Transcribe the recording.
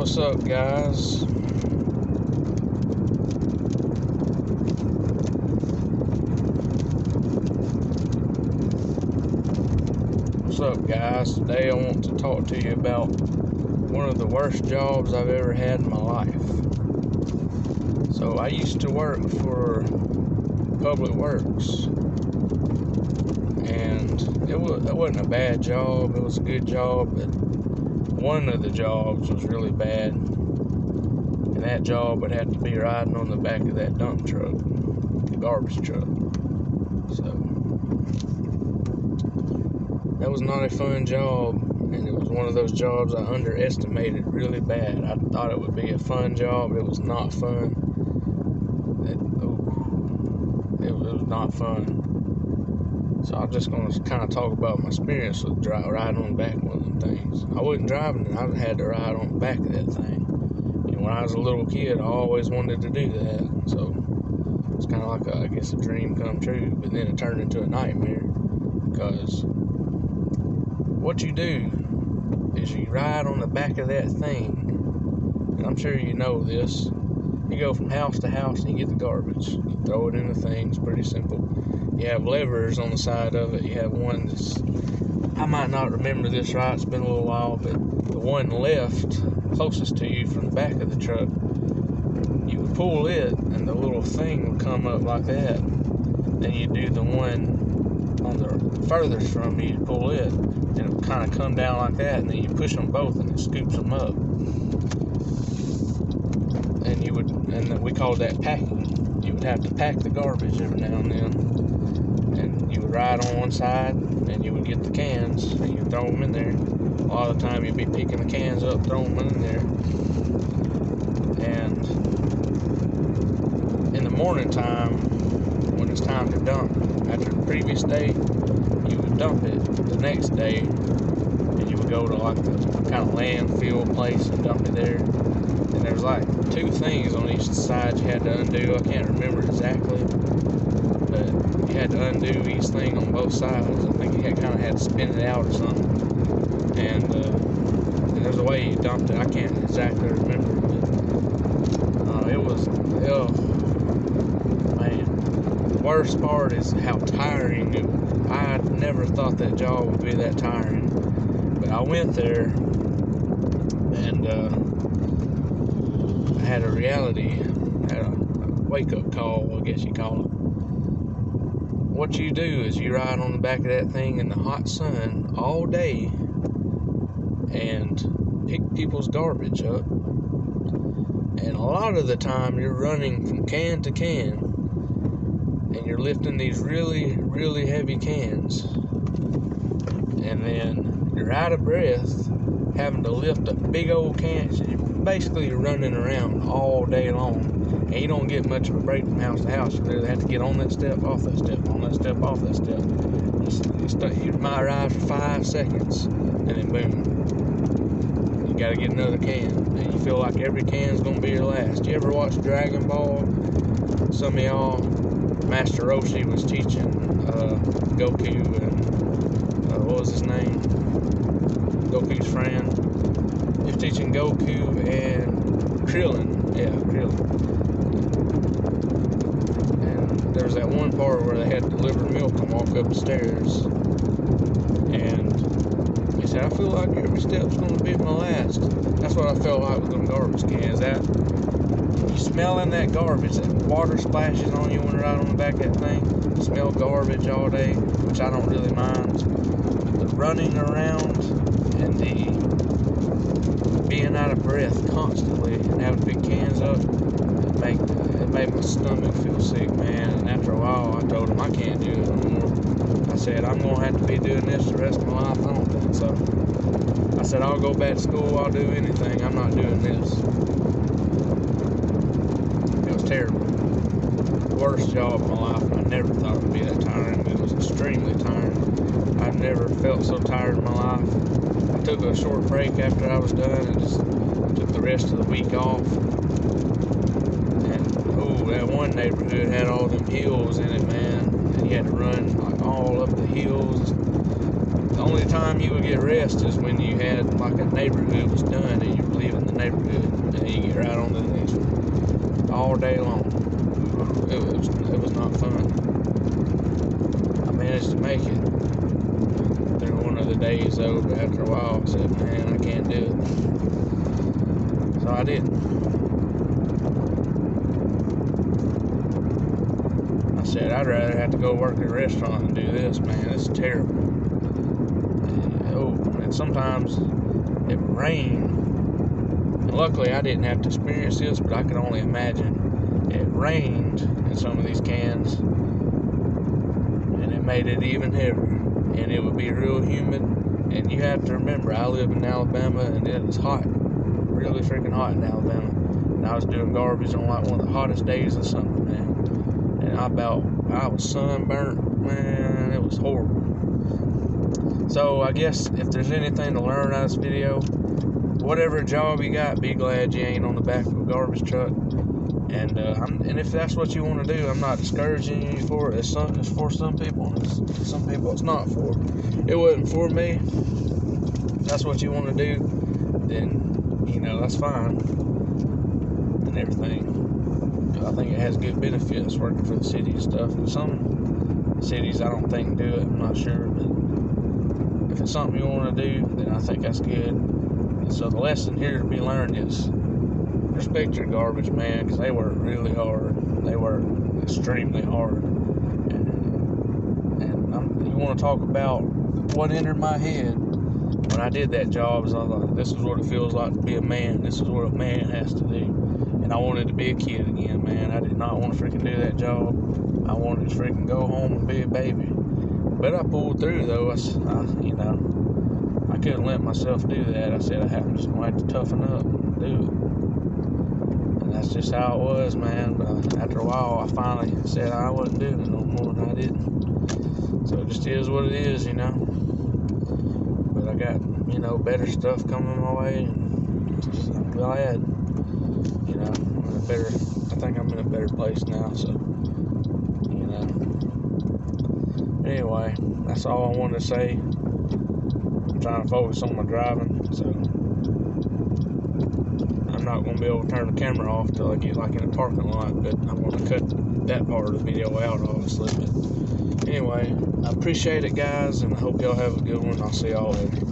What's up, guys? Today I want to talk to you about one of the worst jobs I've ever had in my life. So I used to work for Public Works, and it wasn't a bad job. It was a good job, but one of the jobs was really bad, and that job would have to be riding on the back of that dump truck, the garbage truck. So that was not a fun job, and it was one of those jobs I underestimated really bad. I thought it would be a fun job. It was not fun. It was not fun. So I'm just going to kind of talk about my experience with riding on the back of one of them things. I wasn't driving it. I had to ride on the back of that thing. And when I was a little kid, I always wanted to do that. So it's kind of like, I guess, a dream come true. But then it turned into a nightmare, because what you do is you ride on the back of that thing, and I'm sure you know this. You go from house to house and you get the garbage. You throw it in the thing. It's pretty simple. You have levers on the side of it. You have one that's, I might not remember this right, it's been a little while, but the one left closest to you from the back of the truck, you would pull it and the little thing would come up like that. Then you do the one on the furthest from you, you pull it, and it would kind of come down like that, and then you push them both and it scoops them up. And we called that packing. You would have to pack the garbage every now and then, and you would ride on one side and you would get the cans and you would throw them in there. A lot of the time you'd be picking the cans up, throwing them in there. And in the morning time, when it's time to dump, after the previous day, you would dump it the next day, and you would go to like the kind of landfill place and dump it there. And there was like two things on each side you had to undo. I can't remember exactly, but you had to undo each thing on both sides. I think you kind of had to spin it out or something. And there's a way you dumped it. I can't exactly remember, but it was, oh man. The worst part is how tiring it was. I never thought that job would be that tiring, but I went there and I had a wake-up call, I guess you call it. What you do is you ride on the back of that thing in the hot sun all day and pick people's garbage up. And a lot of the time you're running from can to can, and you're lifting these really, really heavy cans. And then you're out of breath, having to lift a big old can. Basically, you're running around all day long, and you don't get much of a break from house to house. You literally have to get on that step, off that step, on that step, off that step. You might ride for 5 seconds, and then boom, you gotta get another can, and you feel like every can's gonna be your last. You ever watch Dragon Ball? Some of y'all, Master Roshi was teaching Goku and what was his name? Goku's friend. He was teaching Goku and Krillin. Yeah, Krillin. And there's that one part where they had to deliver milk and walk up the stairs. And he said, I feel like every step's going to be my last. That's what I felt like with them garbage cans. That you smelling that garbage, that water splashes on you when you're out on the back of that thing. You smell garbage all day, which I don't really mind. The running around and the being out of breath constantly and having to pick cans up, it made my stomach feel sick, man. And after a while, I told him I can't do it no more. I said, I'm going to have to be doing this the rest of my life. I don't think so. I said, I'll go back to school, I'll do anything. I'm not doing this. It was terrible. The worst job of my life, and I never thought it would be that tiring. It was extremely tiring. I've never felt so tired in my life. I took a short break after I was done and just took the rest of the week off. And that one neighborhood had all them hills in it, man. And you had to run like all up the hills. The only time you would get rest is when you had like a neighborhood was done and you were leaving the neighborhood. day long. It was not fun. I managed to make it through one of the days though, but after a while I said, man, I can't do it. So I didn't. I said, I'd rather have to go work at a restaurant than do this, man. It's terrible. And sometimes it rained. And luckily, I didn't have to experience this, but I can only imagine. It rained in some of these cans, and it made it even heavier. And it would be real humid. And you have to remember, I live in Alabama, and it is hot. Really freaking hot in Alabama. And I was doing garbage on like one of the hottest days of summer, man. And I was sunburnt, man. It was horrible. So I guess if there's anything to learn out of this video, whatever job you got, be glad you ain't on the back of a garbage truck. And if that's what you want to do, I'm not discouraging you for it. It's for some people, and some people it's not for. It wasn't for me. If that's what you want to do, then that's fine and everything. I think it has good benefits working for the city and stuff. And some cities I don't think do it. I'm not sure, but if it's something you want to do, then I think that's good. And so the lesson here to be learned is respect your garbage man, because they work really hard. They work extremely hard. And you want to talk about what entered my head when I did that job is I was like, this is what it feels like to be a man. This is what a man has to do. And I wanted to be a kid again, man. I did not want to freaking do that job. I wanted to freaking go home and be a baby. But I pulled through, though. I couldn't let myself do that. I said I'm just going to have to toughen up and do it. And that's just how it was, man. But after a while, I finally said I wasn't doing it no more, and I didn't. So it just is what it is, But I got, better stuff coming my way, and I'm glad. I think I'm in a better place now, so, Anyway, that's all I wanted to say. I'm trying to focus on my driving, so I'm not going to be able to turn the camera off till I get, in the parking lot, but I'm going to cut that part of the video out, obviously. But anyway, I appreciate it, guys, and I hope y'all have a good one. I'll see y'all later.